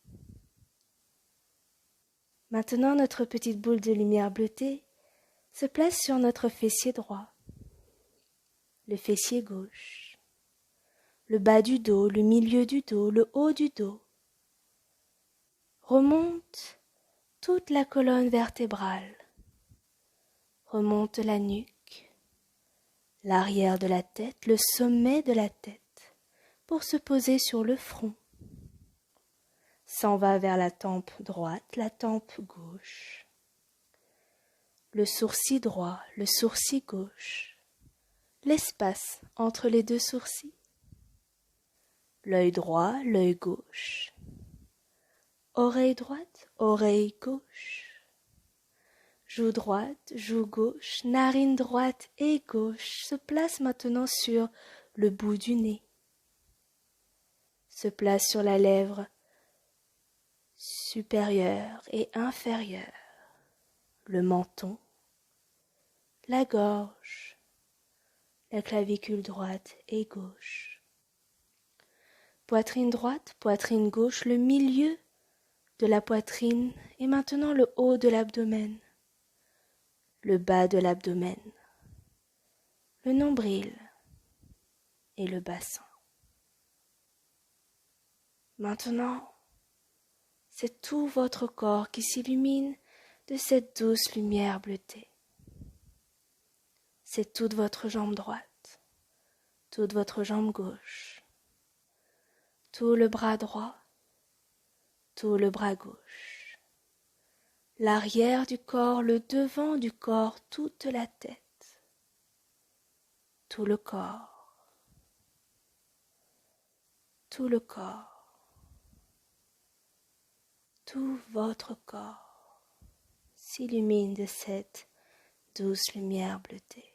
Maintenant, notre petite boule de lumière bleutée se place sur notre fessier droit, le fessier gauche, le bas du dos, le milieu du dos, le haut du dos. Remonte toute la colonne vertébrale. Remonte la nuque, l'arrière de la tête, le sommet de la tête, pour se poser sur le front. S'en va vers la tempe droite, la tempe gauche, le sourcil droit, le sourcil gauche, l'espace entre les deux sourcils, l'œil droit, l'œil gauche, oreille droite, oreille gauche, joue droite, joue gauche, narine droite et gauche se place maintenant sur le bout du nez, se place sur la lèvre supérieure et inférieure, le menton, la gorge, la clavicule droite et gauche. Poitrine droite, poitrine gauche, le milieu de la poitrine et maintenant le haut de l'abdomen, le bas de l'abdomen, le nombril et le bassin. Maintenant, c'est tout votre corps qui s'illumine de cette douce lumière bleutée. C'est toute votre jambe droite, toute votre jambe gauche, tout le bras droit, tout le bras gauche, l'arrière du corps, le devant du corps, toute la tête, tout le corps, tout le corps. Tout votre corps s'illumine de cette douce lumière bleutée.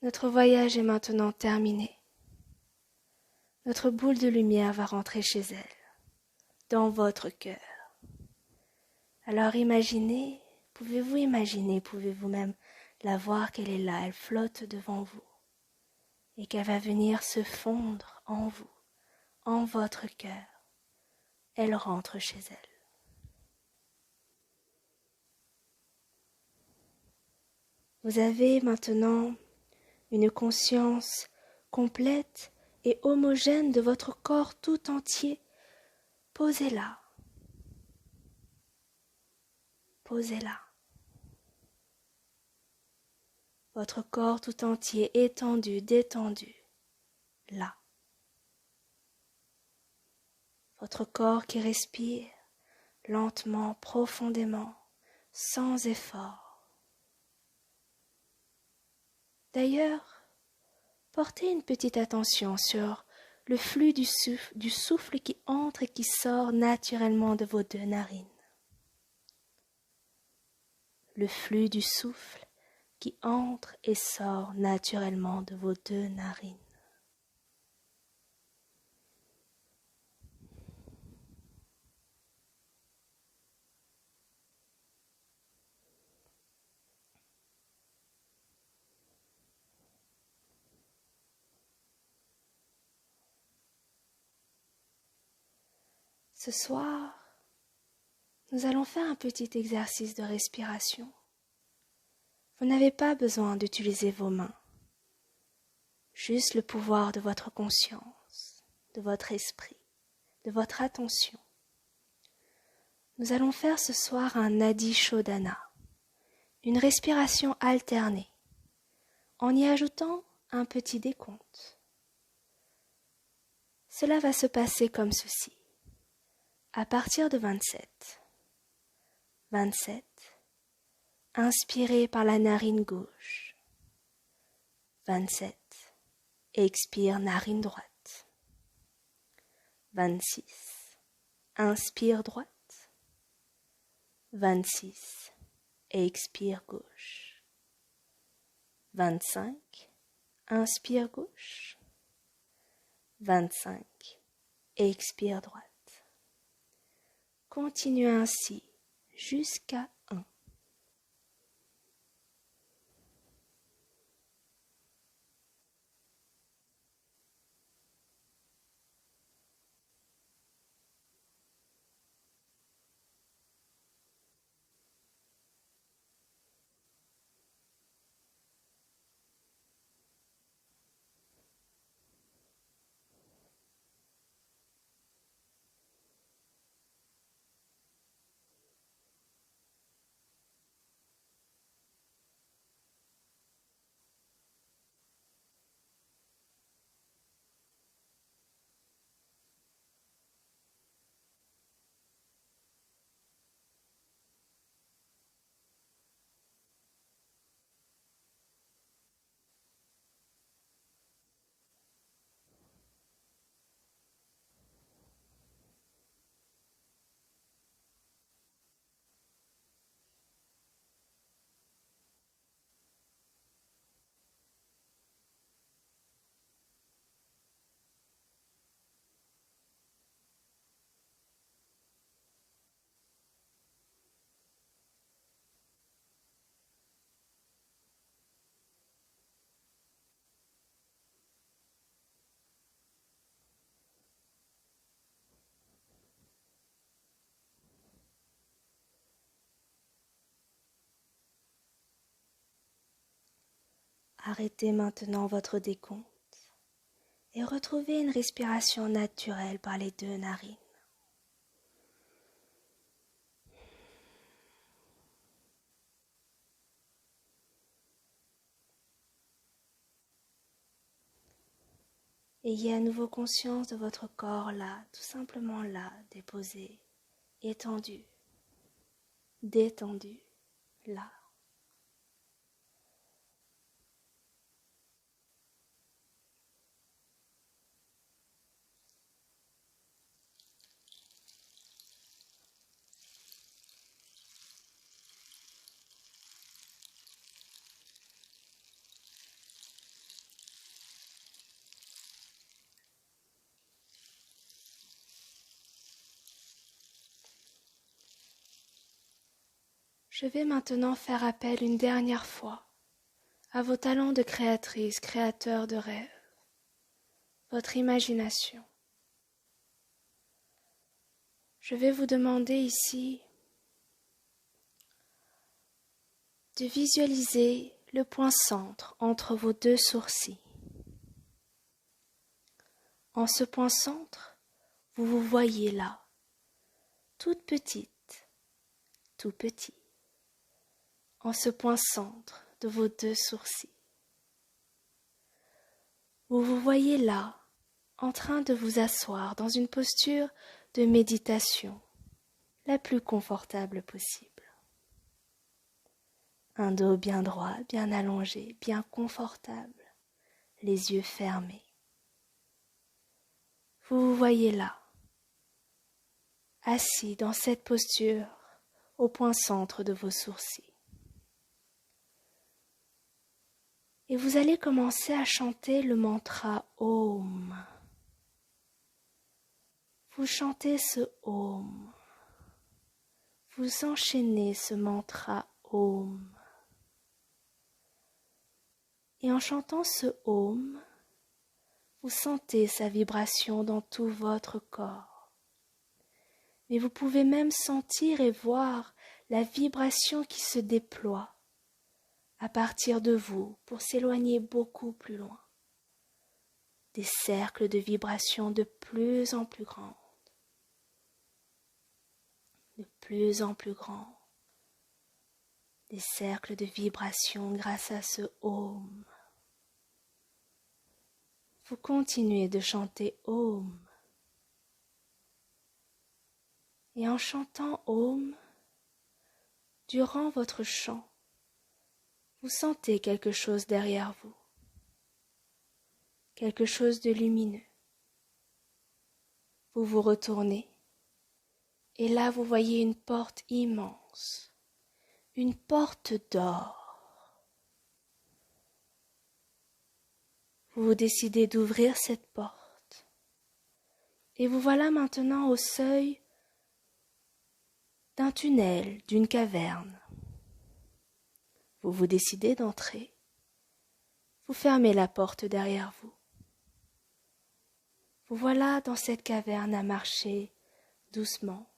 Notre voyage est maintenant terminé. Notre boule de lumière va rentrer chez elle, dans votre cœur. Alors imaginez, pouvez-vous même la voir qu'elle est là, elle flotte devant vous, et qu'elle va venir se fondre en vous, en votre cœur. Elle rentre chez elle. Vous avez maintenant une conscience complète et homogène de votre corps tout entier. Posez-la. Posez-la. Votre corps tout entier étendu, détendu, là. Votre corps qui respire lentement, profondément, sans effort. D'ailleurs, portez une petite attention sur le flux du souffle qui entre et qui sort naturellement de vos deux narines. Le flux du souffle qui entre et sort naturellement de vos deux narines. Ce soir, nous allons faire un petit exercice de respiration. Vous n'avez pas besoin d'utiliser vos mains, juste le pouvoir de votre conscience, de votre esprit, de votre attention. Nous allons faire ce soir un Nadi Shodhana, une respiration alternée, en y ajoutant un petit décompte. Cela va se passer comme ceci. À partir de 27, 27, inspirez par la narine gauche. 27, expire narine droite. 26, inspire droite. 26, expire gauche. 25, inspire gauche. 25, expire droite. Continuez ainsi jusqu'à 1. Arrêtez maintenant votre décompte et retrouvez une respiration naturelle par les 2 narines. Ayez à nouveau conscience de votre corps là, tout simplement là, déposé, étendu, détendu, là. Je vais maintenant faire appel une dernière fois à vos talents de créatrice, créateur de rêves, votre imagination. Je vais vous demander ici de visualiser le point centre entre vos 2 sourcils. En ce point centre, vous vous voyez là, toute petite, tout petit, en ce point centre de vos 2 sourcils. Vous vous voyez là, en train de vous asseoir dans une posture de méditation la plus confortable possible. Un dos bien droit, bien allongé, bien confortable, les yeux fermés. Vous vous voyez là, assis dans cette posture au point centre de vos sourcils. Et vous allez commencer à chanter le mantra Om. Vous chantez ce Om. Vous enchaînez ce mantra Om. Et en chantant ce Om, vous sentez sa vibration dans tout votre corps. Mais vous pouvez même sentir et voir la vibration qui se déploie à partir de vous pour s'éloigner beaucoup plus loin. Des cercles de vibration de plus en plus grands. De plus en plus grands. Des cercles de vibration grâce à ce Om. Vous continuez de chanter Om. Et en chantant Om, durant votre chant, vous sentez quelque chose derrière vous. Quelque chose de lumineux. Vous vous retournez et là vous voyez une porte immense, une porte d'or. Vous décidez d'ouvrir cette porte et vous voilà maintenant au seuil d'un tunnel, d'une caverne. Vous décidez d'entrer. Vous fermez la porte derrière vous. Vous voilà dans cette caverne à marcher doucement.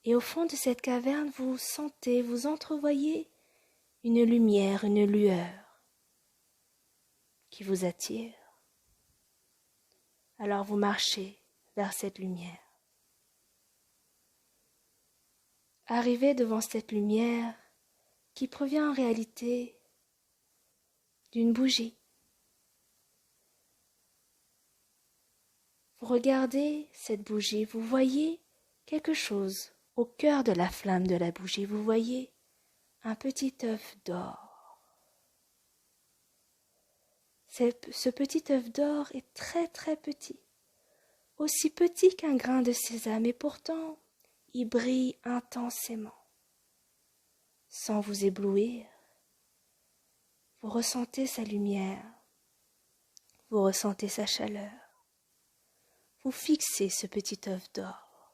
Et au fond de cette caverne, vous sentez, vous entrevoyez une lumière, une lueur qui vous attire. Alors vous marchez vers cette lumière. Arrivé devant cette lumière qui provient en réalité d'une bougie. Vous regardez cette bougie, vous voyez quelque chose au cœur de la flamme de la bougie. Vous voyez un petit œuf d'or. Ce petit œuf d'or est très très petit, aussi petit qu'un grain de sésame et pourtant il brille intensément. Sans vous éblouir, vous ressentez sa lumière, vous ressentez sa chaleur. Vous fixez ce petit œuf d'or.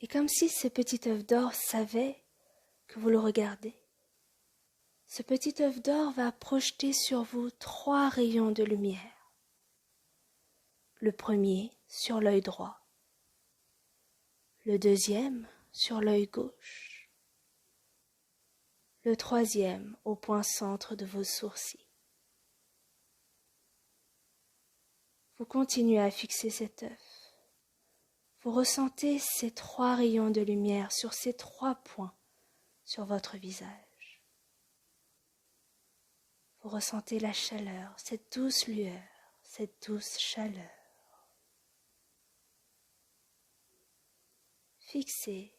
Et comme si ce petit œuf d'or savait que vous le regardez, ce petit œuf d'or va projeter sur vous 3 rayons de lumière. Le premier sur l'œil droit, le deuxième sur l'œil gauche le troisième au point centre de vos sourcils. Vous continuez à fixer cet œuf. Vous ressentez ces 3 rayons de lumière sur ces 3 points sur votre visage. Vous ressentez la chaleur, cette douce lueur, cette douce chaleur. Fixez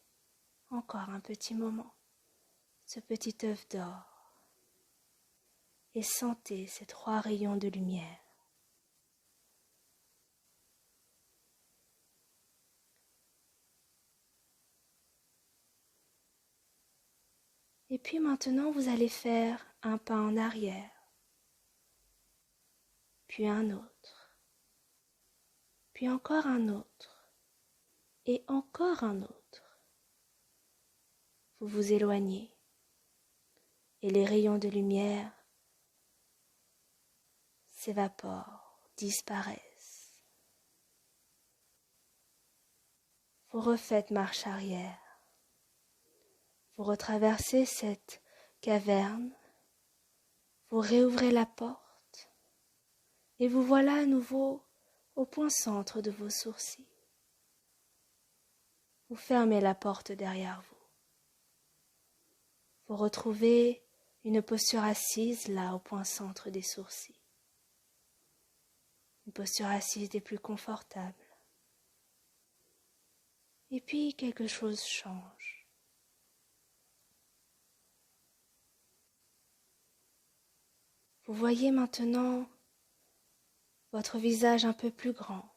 encore un petit moment ce petit œuf d'or et sentez ces 3 rayons de lumière. Et puis maintenant, vous allez faire un pas en arrière, puis un autre, puis encore un autre, et encore un autre. Vous vous éloignez, et les rayons de lumière s'évaporent, disparaissent. Vous refaites marche arrière. Vous retraversez cette caverne, vous réouvrez la porte et vous voilà à nouveau au point centre de vos sourcils. Vous fermez la porte derrière vous. Vous retrouvez une posture assise là au point centre des sourcils. Une posture assise des plus confortables. Et puis quelque chose change. Vous voyez maintenant votre visage un peu plus grand,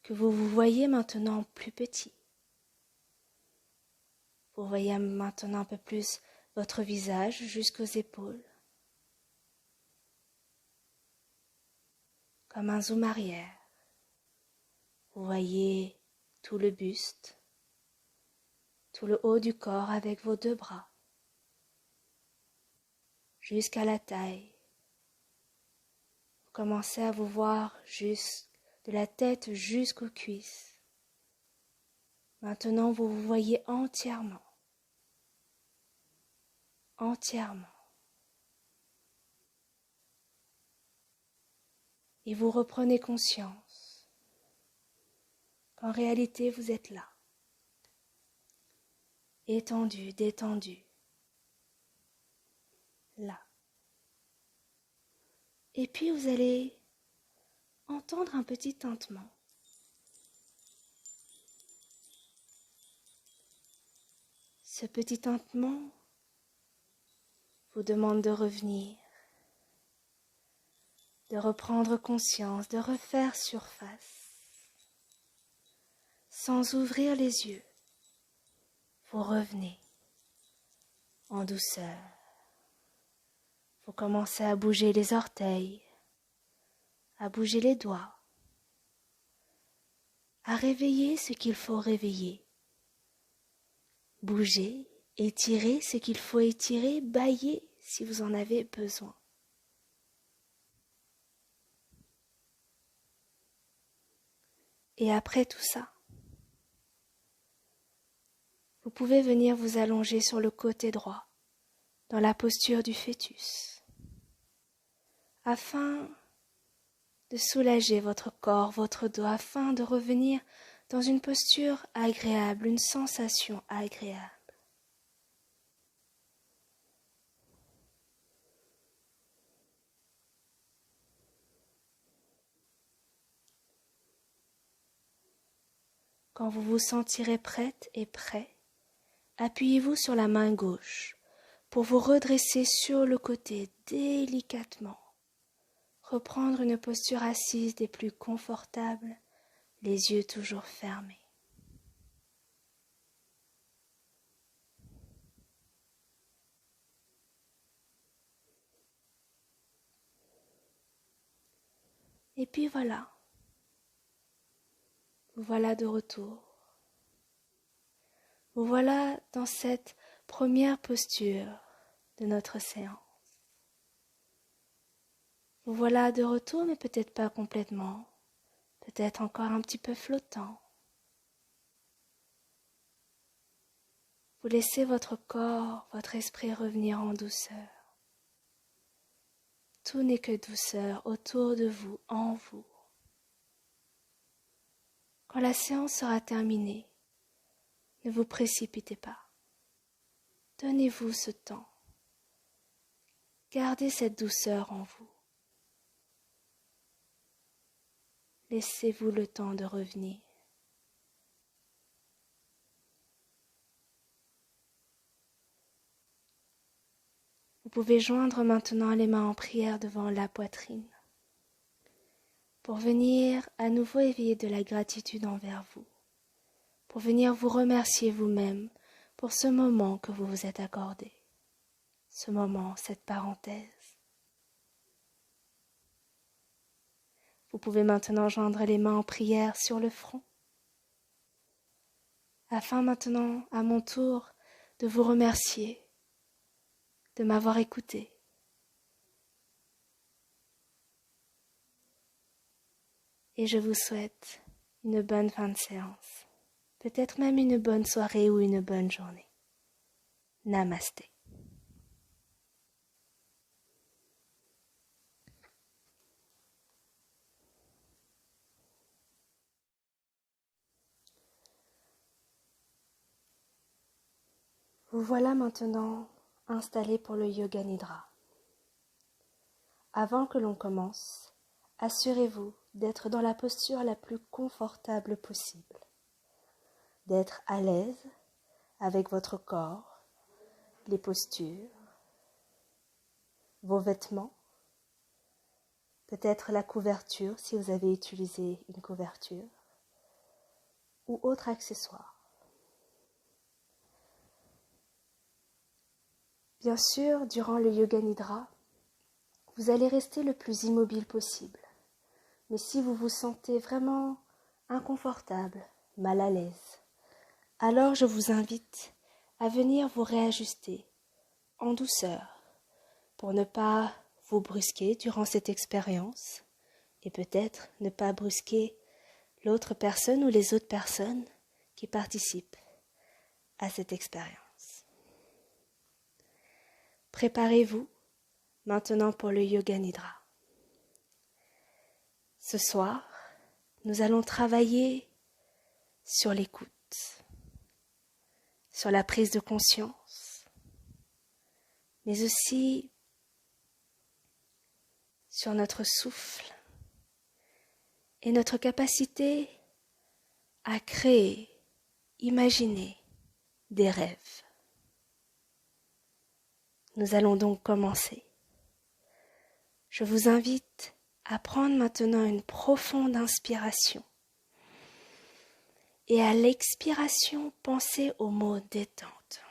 que vous vous voyez maintenant plus petit. Vous voyez maintenant un peu plus votre visage jusqu'aux épaules, comme un zoom arrière. Vous voyez tout le buste, tout le haut du corps avec vos 2 bras, jusqu'à la taille. Vous commencez à vous voir de la tête jusqu'aux cuisses. Maintenant, vous vous voyez entièrement. Et vous reprenez conscience qu'en réalité, vous êtes là. Étendu, détendu. Là. Et puis vous allez entendre un petit tintement. Ce petit tintement vous demande de revenir, de reprendre conscience, de refaire surface. Sans ouvrir les yeux, vous revenez en douceur. Vous commencez à bouger les orteils, à bouger les doigts, à réveiller ce qu'il faut réveiller. Bougez, étirez ce qu'il faut étirer, bâillez si vous en avez besoin. Et après tout ça, vous pouvez venir vous allonger sur le côté droit, dans la posture du fœtus, afin de soulager votre corps, votre dos, afin de revenir dans une posture agréable, une sensation agréable. Quand vous vous sentirez prête et prêt, appuyez-vous sur la main gauche pour vous redresser sur le côté délicatement. Reprendre une posture assise des plus confortables, les yeux toujours fermés. Et puis voilà. Vous voilà de retour. Vous voilà dans cette première posture de notre séance. Vous voilà de retour, mais peut-être pas complètement, peut-être encore un petit peu flottant. vous laissez votre corps, votre esprit revenir en douceur. Tout n'est que douceur autour de vous, en vous. Quand la séance sera terminée, ne vous précipitez pas. Donnez-vous ce temps. Gardez cette douceur en vous. Laissez-vous le temps de revenir. Vous pouvez joindre maintenant les mains en prière devant la poitrine pour venir à nouveau éveiller de la gratitude envers vous, pour venir vous remercier vous-même pour ce moment que vous vous êtes accordé, ce moment, cette parenthèse. Vous pouvez maintenant joindre les mains en prière sur le front, afin maintenant, à mon tour, de vous remercier de m'avoir écouté. Et je vous souhaite une bonne fin de séance, peut-être même une bonne soirée ou une bonne journée. Namasté. Vous voilà maintenant installé pour le Yoga Nidra. Avant que l'on commence, assurez-vous d'être dans la posture la plus confortable possible, d'être à l'aise avec votre corps, les postures, vos vêtements, peut-être la couverture si vous avez utilisé une couverture, ou autre accessoire. Bien sûr, durant le Yoga Nidra, vous allez rester le plus immobile possible. Mais si vous vous sentez vraiment inconfortable, mal à l'aise, alors je vous invite à venir vous réajuster en douceur pour ne pas vous brusquer durant cette expérience et peut-être ne pas brusquer l'autre personne ou les autres personnes qui participent à cette expérience. Préparez-vous maintenant pour le Yoga Nidra. Ce soir, nous allons travailler sur l'écoute, sur la prise de conscience, mais aussi sur notre souffle et notre capacité à créer, imaginer des rêves. Nous allons donc commencer. Je vous invite à prendre maintenant une profonde inspiration et à l'expiration, pensez au mot détente.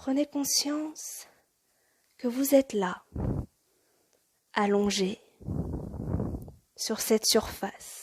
Prenez conscience que vous êtes là, allongé sur cette surface.